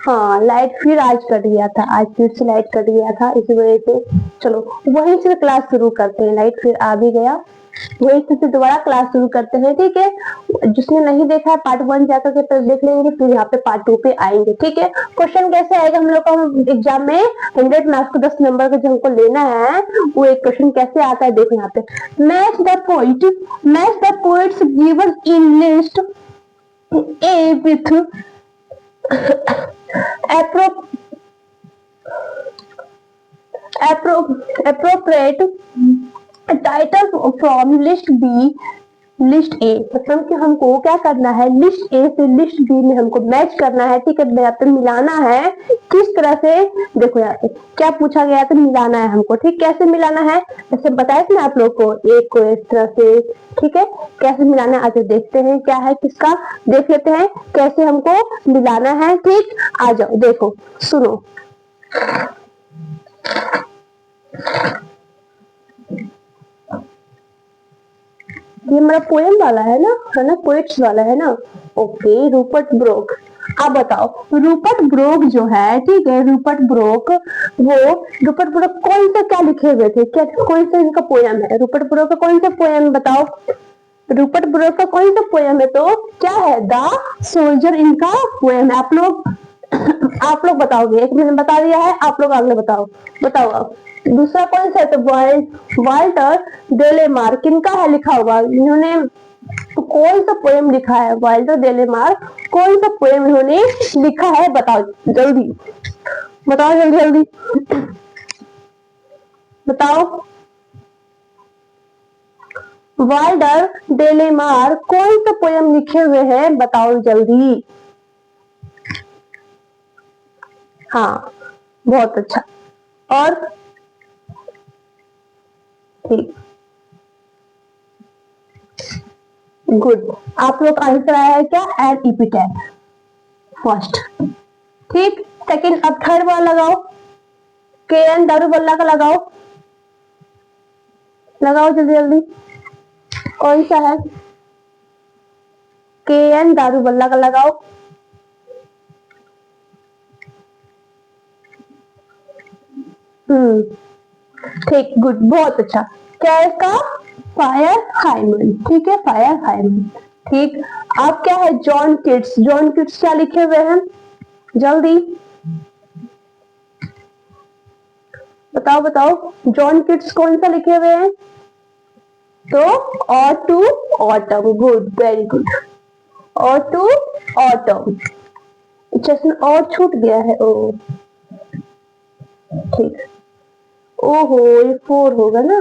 हाँ, लाइट फिर आज कट गया था, आज फिर से लाइट कट गया था, इसी वजह से चलो वहीं से क्लास शुरू करते हैं। लाइट फिर आ भी गया, वहीं से दोबारा क्लास शुरू करते हैं, ठीक है। जिसने नहीं देखा है पार्ट 1 जाकर के पहले देख लेंगे, फिर यहाँ पे पार्ट 2 पे आएंगे, ठीक है। क्वेश्चन कैसे आएगा हम लोग का एग्जाम में, 100 मार्क्स को 10 नंबर का जो हमको लेना है, वो एक क्वेश्चन कैसे आता है देखो यहाँ पे। Match the poets given in list A with appropriate title from list B list A. मतलब कि हमको क्या करना है, लिस्ट ए से लिस्ट बी में हमको मैच करना है, ठीक है। यहाँ पे मिलाना है, किस तरह से देखो यहाँ पे क्या पूछा गया, तो मिलाना है हमको, ठीक। कैसे मिलाना है, जैसे बताया था ना आप लोग को, एक को इस तरह से, ठीक है। कैसे मिलाना है आगे देखते हैं, क्या है किसका, देख लेते हैं कैसे हमको मिलाना है, ठीक। आ जाओ देखो सुनो, ये हमारा पोएम वाला है ना, पोएट्स वाला है ना। Okay, Rupert broke. आप बताओ, रूपर्ट ब्रोक जो है, ठीक है, रूपर्ट ब्रोक कौन सा क्या लिखे हुए थे, क्या कौन सा इनका पोएम है, रूपर्ट ब्रोक का कौन सा पोएम बताओ। रूपर्ट ब्रोक का कौन सा पोएम है, तो क्या है, द सोल्जर इनका पोएम है। आप लोग बताओगे, एक मैंने बता दिया है, आप लोग अगले बताओ आप। दूसरा कौन सा है, तो वाल्टर डेलेमार, किनका है लिखा हुआ, इन्होंने कौन सा पोएम लिखा है, वाल्टर डेलेमार कौन सा पोएम इन्होंने लिखा है, बताओ जल्दी, बताओ जल्दी जल्दी बताओ। वाल्टर डेलेमार कौन सा पोएम लिखे हुए हैं, बताओ जल्दी। हाँ, बहुत अच्छा। और ठीक, गुड। आप लोग आंसर आया है क्या, एन इपिटेट फर्स्ट, ठीक। सेकंड, अब थर्ड वाला लगाओ, के एन दारूबल्ला का लगाओ, लगाओ जल्दी जल्दी, कौन सा है, के एन दारूबल्ला का लगाओ। ठीक, गुड, बहुत अच्छा। क्या है इसका, फायर हाइमन, ठीक है, फायर हाइमन, ठीक। अब क्या है, जॉन किट्स क्या लिखे हुए हैं, जल्दी बताओ बताओ, जॉन किट्स कौन सा लिखे हुए हैं, तो ode to autumn, good, very good, ode to autumn. अच्छा, इसमें और छूट गया है, ओ ठीक, ओहो ये 4 होगा ना,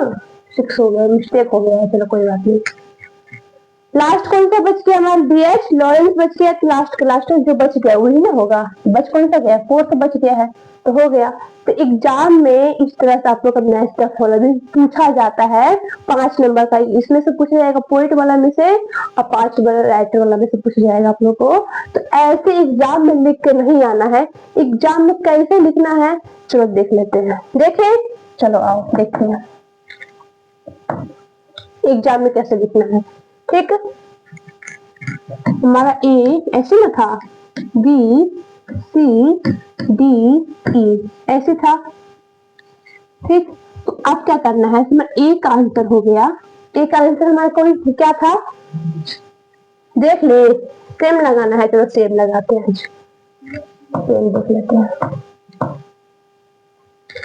6 हो गया, मिस्टेक हो गया, चलो कोई बात नहीं। लास्ट कौन सा बच गया हमारा, डीएच लॉरेंस बच गया, लास्ट जो बच गया वही ना होगा, बच कौन सा गया, 4 तो बच गया है, तो हो गया। तो एग्जाम में इस तरह से आप लोग का मैच का फॉलोइंग पूछा जाता है, 5 नंबर का, इसमें से पूछा जाएगा पोइट वाला में से, और 5 राइटर वाला में से पूछा जाएगा आप लोग को। तो ऐसे एग्जाम में लिख के नहीं आना है, एग्जाम में कैसे लिखना है, चलो देख लेते हैं, देखें, चलो आओ देखते हैं एग्जाम में कैसे लिखना है, ठीक। हमारा ए ऐसे ना था, बी सी डी ई ऐसे था, ठीक। तो अब क्या करना है, इसमें ए का आंसर हो गया, ए का आंसर हमारा कौन क्या था, देख ले, सेम लगाना है, चलो सेम लगाते हैं, सेम देख लेते हैं।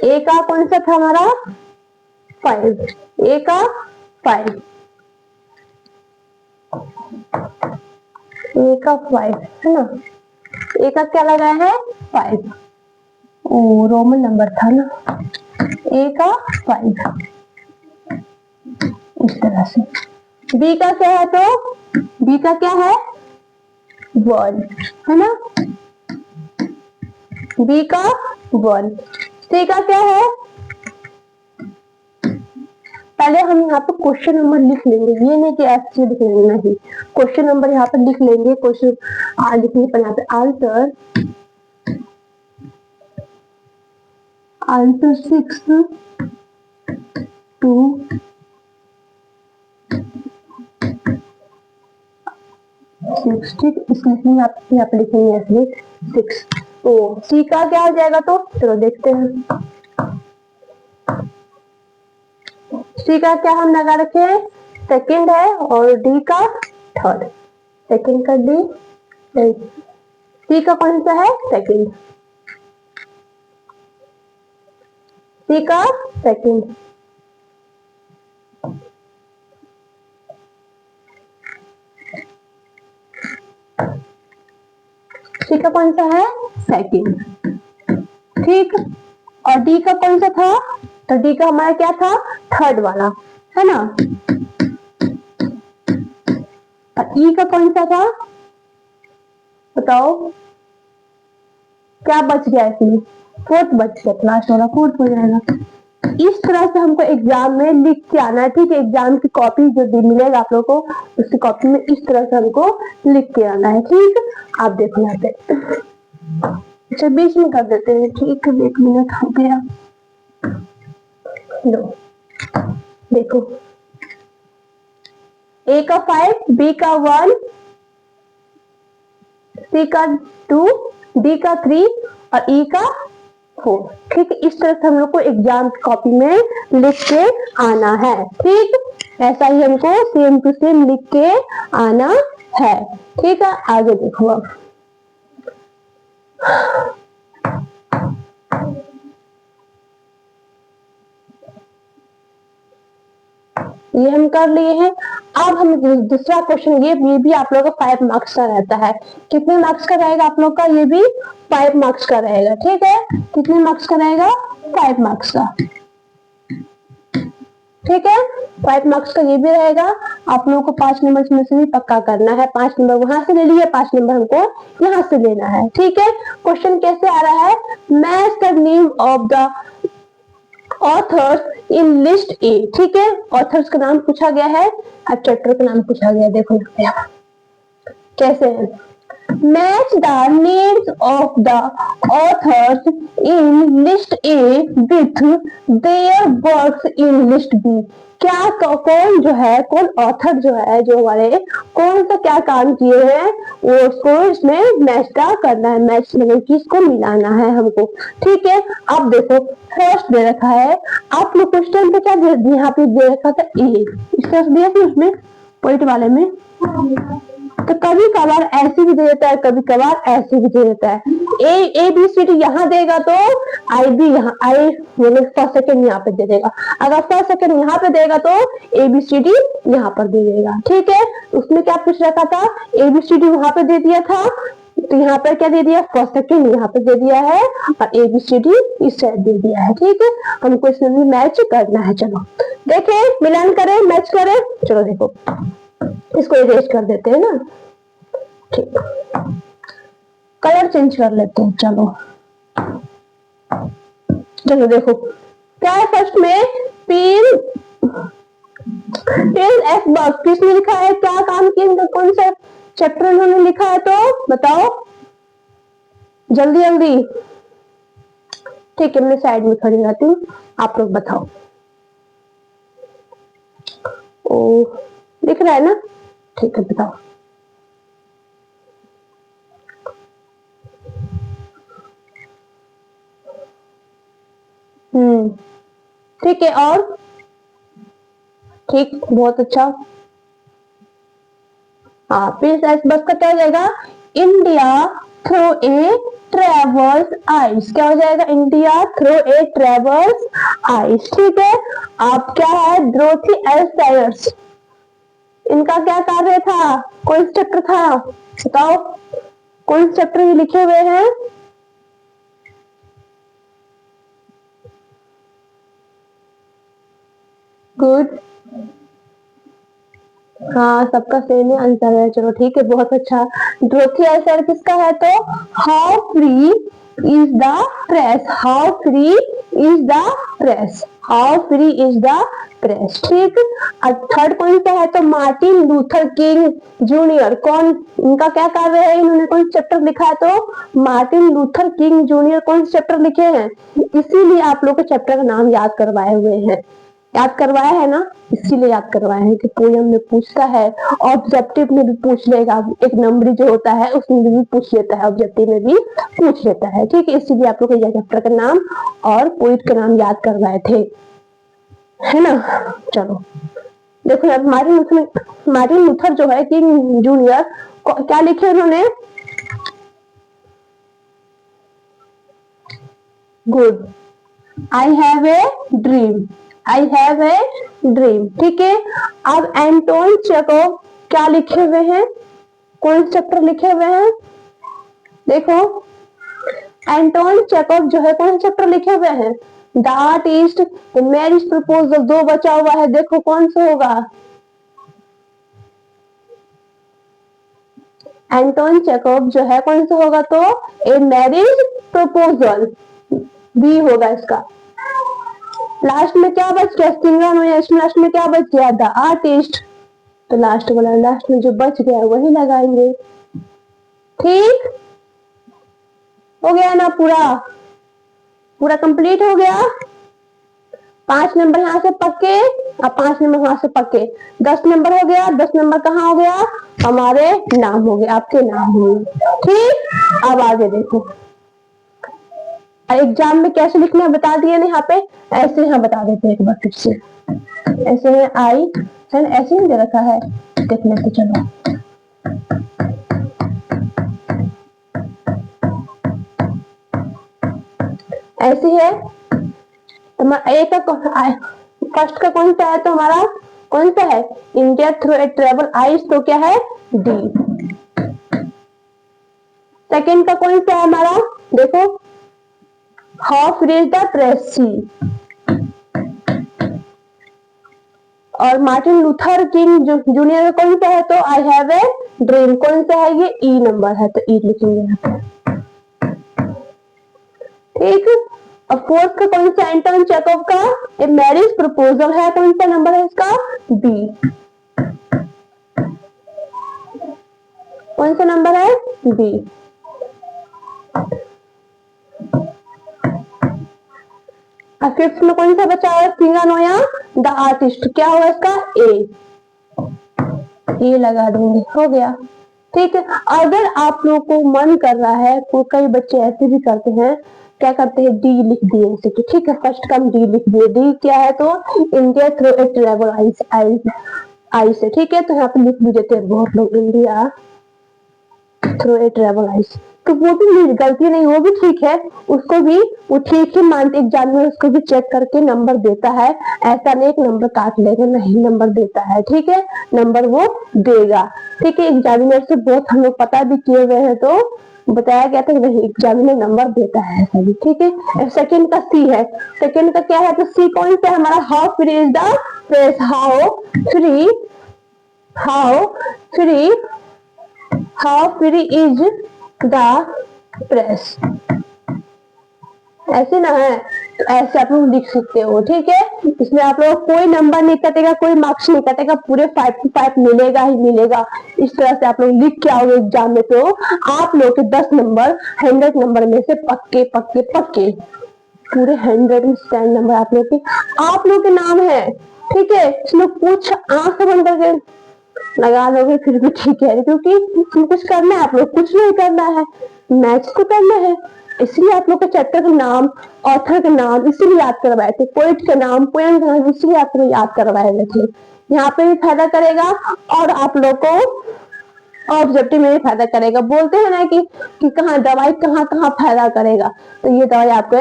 ए का कौन सा था हमारा, 5, ए का 5, ए का 5 है ना, ए का क्या लगाया है, 5, ओ रोमन नंबर था ना, ए का 5 इस तरह से। बी का क्या है, तो बी का क्या है, 1 है ना, बी का 1। सी का क्या है, पहले हम यहाँ पे क्वेश्चन नंबर लिख लेंगे, ये नहीं कि ऐसे लिख लेंगे, नहीं, क्वेश्चन नंबर यहाँ पे लिख लेंगे, क्वेश्चन लिखने पर यहाँ पे आंसर 6 2 6, ठीक, इसलिए आप यहाँ पे लिखेंगे ऐसे 6। तो सी का क्या हो जाएगा, तो चलो देखते हैं। सी का क्या हम लगा रखे हैं, सेकंड है, और डी का थर्ड, सेकंड का डी, सी का कौन सा है, सेकंड, सी का सेकंड। सी का कौन सा है, सेकंड, ठीक। और डी का कौन सा था, तो डी का हमारा क्या था, थर्ड वाला, है ना। और ई का कौन सा था, बताओ क्या बच गया इसमें, फोर्थ बच गया, लास्ट वाला फोर्थ हो जाएगा। इस तरह से हमको एग्जाम में लिख के आना है, ठीक है। एग्जाम की कॉपी जो मिलेगा आप लोगों को, उसकी कॉपी में इस तरह से हमको लिख के आना है, ठीक। आप देखो यहाँ पे, अच्छा बीच में कर देते हैं, ठीक है, 1 मिनट हो गया। लो देखो, ए का 5, बी का 1, सी का 2, डी का 3 और ई का 4, ठीक। इस तरह से हम लोग को एग्जाम की कॉपी में लिख के आना है, ठीक। ऐसा ही हमको सेम टू सेम लिख के आना है, ठीक है। आगे देखो अब, ये हम कर लिए हैं। अब हम दूसरा क्वेश्चन, ये भी आप लोगों का 5 मार्क्स का रहता है। कितने मार्क्स का रहेगा आप लोग का, ये भी 5 मार्क्स का रहेगा, ठीक है। कितने मार्क्स का रहेगा, 5 मार्क्स का, ठीक है। 5 मार्क्स का ये भी रहेगा। आप लोगों को 5 नंबर में से भी पक्का करना है, 5 नंबर वहां से ले लिए, 5 नंबर हमको यहाँ से लेना है, ठीक है। क्वेश्चन कैसे आ रहा है, match the name of the authors in list ए, ठीक है। ऑथर्स का नाम पूछा गया है और चैप्टर का नाम पूछा गया है। देखो कैसे है, match the names of the authors in list A with their works in list B. क्या कौन जो है, कौन ऑथर जो है, जो हमारे कौन सा क्या काम किए हैं, वो उसको इसमें मैच का करना है, मैच मतलब कि इसको मिलाना है हमको, ठीक है। अब देखो फर्स्ट दे रखा है, आप लोग क्वेश्चन पे क्या यहाँ पे दे रखा था, ए, इस तरह दिया था उसमें पॉइंट वाले में, तो कभी कभार ऐसे भी दे देता है, कभी कभार ऐसे भी दे देता है। ए बी सी डी यहाँ देगा तो आई बी यहाँ, आई मतलब फर्स्ट सेकंड यहाँ पे दे देगा। अगर फर्स्ट सेकंड यहाँ पे देगा तो ए बी सी डी यहाँ पर दे देगा, ठीक है। उसमें क्या पूछ रखा था, ए बी सी डी वहां पे दे दिया था, तो यहाँ पर क्या दे दिया, फर्स्ट सेकंड यहाँ पे दे दिया है और ए बी सी डी इस साइड दे दिया है, ठीक है। हमको इसमें भी मैच करना है। चलो देखे, मिलान करें, मैच करें। चलो देखो, इसको इरेज कर देते हैं ना, ठीक, कलर चेंज कर लेते हैं। चलो चलो देखो क्या है, फर्स्ट में पेन एफ बॉक्स किसने लिखा है, क्या काम किया, कौन सा चैप्टर उन्होंने लिखा है, तो बताओ जल्दी जल्दी, ठीक है। मैं साइड में खड़ी रहती हूँ, आप लोग बताओ। ओ दिख रहा है ना, ठीक है, बताओ। ठीक है, और ठीक, बहुत अच्छा। हाँ, प्लीज बस का क्या हो जाएगा, इंडिया थ्रू ए ट्रेवर्स आइस, क्या हो जाएगा, इंडिया थ्रू ए ट्रेवर्स आइस, ठीक है। आप क्या है, ड्रोथी एल सायर्स, इनका क्या कार्य था, कौन सा चैप्टर था, बताओ कौन सा चैप्टर ये लिखे हुए हैं, गुड, हाँ सबका सेम ही आंसर है, चलो ठीक है, बहुत अच्छा। ड्रोथी आंसर किसका है, तो how free is the press, how free is the press, how free is the press, ठीक। और थर्ड कौन सा है, तो मार्टिन लूथर किंग जूनियर, कौन, इनका क्या कार्य है, इन्होंने कौन सा चैप्टर लिखा है, तो मार्टिन लूथर किंग जूनियर कौन सा चैप्टर लिखे हैं, इसीलिए आप लोग को चैप्टर का नाम याद करवाए हुए हैं, याद करवाया है ना, इसीलिए याद करवाया है कि पोयम में पूछता है, ऑब्जेक्टिव में भी पूछ लेगा, एक नंबरी जो होता है उसमें भी पूछ लेता है, ऑब्जेक्टिव में भी पूछ लेता है। ठीक है, इसीलिए आप लोग को चैप्टर का नाम और पोइट का नाम याद करवाए थे, है ना। चलो देखो यार, मार्टिन लूथर जो है किंग जूनियर, क्या लिखे उन्होंने, good, I have a dream, I have a dream. ठीक है, अब एंटोन चेकोव क्या लिखे हुए हैं, कौन चैप्टर लिखे हुए हैं, देखो एंटोन चेकोव जो है कौन चैप्टर लिखे हुए हैं, the artist, the marriage proposal, दो बचा हुआ है, देखो कौन सा होगा, एंटोन चेकोव जो है कौन सा होगा, तो ए मैरिज प्रपोजल बी होगा इसका। लास्ट में क्या बच गया, सिंगर लास्ट में क्या बच गया, द आर्टिस्ट, तो लास्ट वाला, लास्ट में जो बच गया वही लगाएंगे। ठीक हो गया ना, पूरा पूरा कंप्लीट हो गया। 5 नंबर यहाँ से पक्के, अब 5 नंबर वहां से पक्के, 10 नंबर हो गया। 10 नंबर कहाँ हो गया, हमारे नाम हो गए, आपके नाम हो गए। ठीक, अब आगे देखो, एग्जाम में कैसे लिखना है बता दिए ना, यहाँ पे ऐसे यहाँ बता देते हैं एक बार फिर से, ऐसे है आई है, ऐसे ही दे रखा है, देख लेते चलो। ऐसी है एक फर्स्ट का कौन सा है, तो हमारा कौन सा है, India through a travel eyes, तो क्या है, डी। सेकेंड का कौन सा है हमारा, देखो हाउ फ्री द प्रेस सी, और मार्टिन लूथर किंग जूनियर कौन सा है, तो आई हैव ए ड्रीम, कौन सा है, ये ई नंबर है, तो ई लिखेंगे यहाँ पे। ठीक, अब फोर्थ का कौन सा, एंटोन चेकोव का ए मैरिज प्रपोजल है, कौन सा नंबर है इसका, बी, कौन सा नंबर है, बी। फिफ्थ में कौन सा बचा है, सिंगर नोया द आर्टिस्ट, क्या होगा इसका, ए लगा देंगे, हो गया। ठीक है, अगर आप लोग को मन कर रहा है, तो कई बच्चे ऐसे भी करते हैं, क्या करते हैं, डी लिख दिए इनसे, ठीक है, फर्स्ट का हम डी लिख दिए, डी क्या है, तो इंडिया थ्रू ए ट्रेवल आई से, ठीक है, तो यहाँ पे लिख भी देते हैं बहुत लोग, India through a travel ice, तो वो भी गलती नहीं, वो भी ठीक है, उसको भी वो ठीक ही मानते, एग्जाम में उसको भी चेक करके नंबर देता है, ऐसा नहीं एक नंबर काट लेगा, नहीं नंबर देता है, ठीक है, नंबर वो देगा। ठीक है, एग्जामिनर से बहुत हम लोग पता भी किए हुए हैं, तो बताया गया था कि नहीं एग्जामिनर नंबर देता है सभी। ठीक है, सेकंड का सी है, सेकंड का क्या है, तो सी कौन सा है हमारा, how free is the press, how free is the press, ऐसे ना है, तो ऐसे आप लोग लिख सकते हो। ठीक है, इसमें आप लोग कोई नंबर नहीं कटेगा, कोई मार्क्स नहीं कटेगा, पूरे 5 to 5 मिलेगा ही मिलेगा। इस तरह से आप लोग लिख के आओगे एग्जाम में, तो आप लोग के 10 नंबर 100 नंबर में से पक्के पक्के पक्के, पूरे 110 नंबर आप लोग के नाम है। ठीक है, इसमें कुछ आंख बंद करके लगा लोगे फिर भी ठीक है, क्योंकि इसमें कुछ करना है, आप लोग कुछ नहीं करना है, मैच तो करना है, इसलिए आप लोग का चैप्टर का नाम, ऑथर का नाम इसलिए याद करवाए थे, पोइट का नाम, पोएम का नाम इसलिए आप लोग याद करवाए हुए थे। यहाँ पे भी फायदा करेगा और आप लोग को ऑब्जेक्टिव में भी फायदा करेगा। बोलते हैं ना कि कहाँ दवाई कहाँ कहाँ फायदा करेगा, तो ये दवाई आपको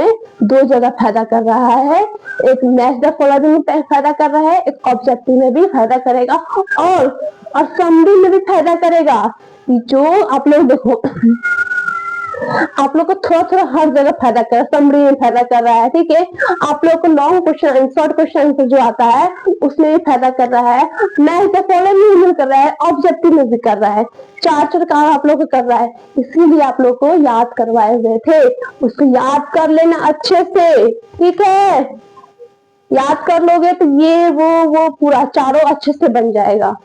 2 जगह फायदा कर रहा है, एक मैच द फॉलोइंग में फायदा कर रहा है, एक ऑब्जेक्टिव में भी फायदा करेगा, और समरी में भी फायदा करेगा। जो आप लोग देखो आप लोग को थोड़ा थोड़ा हर जगह फायदा कर रहा है, समरी में फायदा कर रहा है। ठीक है, आप लोग को long question, short question answer जो आता है उसमें भी फायदा कर रहा है, मैथ द फॉलोइंग में कर रहा है, ऑब्जेक्टिव में भी कर रहा है, 4 काम आप लोग को कर रहा है, इसीलिए आप लोग को याद करवाए हुए थे। उसको याद कर लेना अच्छे से, ठीक है, याद कर लोगे तो ये वो पूरा चारों अच्छे से बन जाएगा।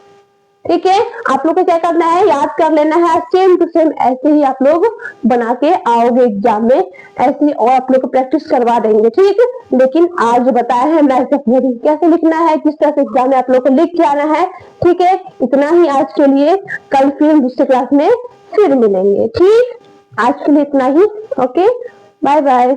ठीक है, आप लोग को क्या करना है, याद कर लेना है, सेम टू सेम ऐसे ही आप लोग बना के आओगे एग्जाम में, ऐसे ही और आप लोग को प्रैक्टिस करवा देंगे, ठीक है। लेकिन आज जो बताया है मैथ कैसे लिखना है, किस तरह से एग्जाम में आप लोग को लिख के आना है, ठीक है। इतना ही आज के लिए, कल फिर दूसरे क्लास में फिर मिलेंगे, ठीक। आज के लिए इतना ही, ओके, बाय बाय।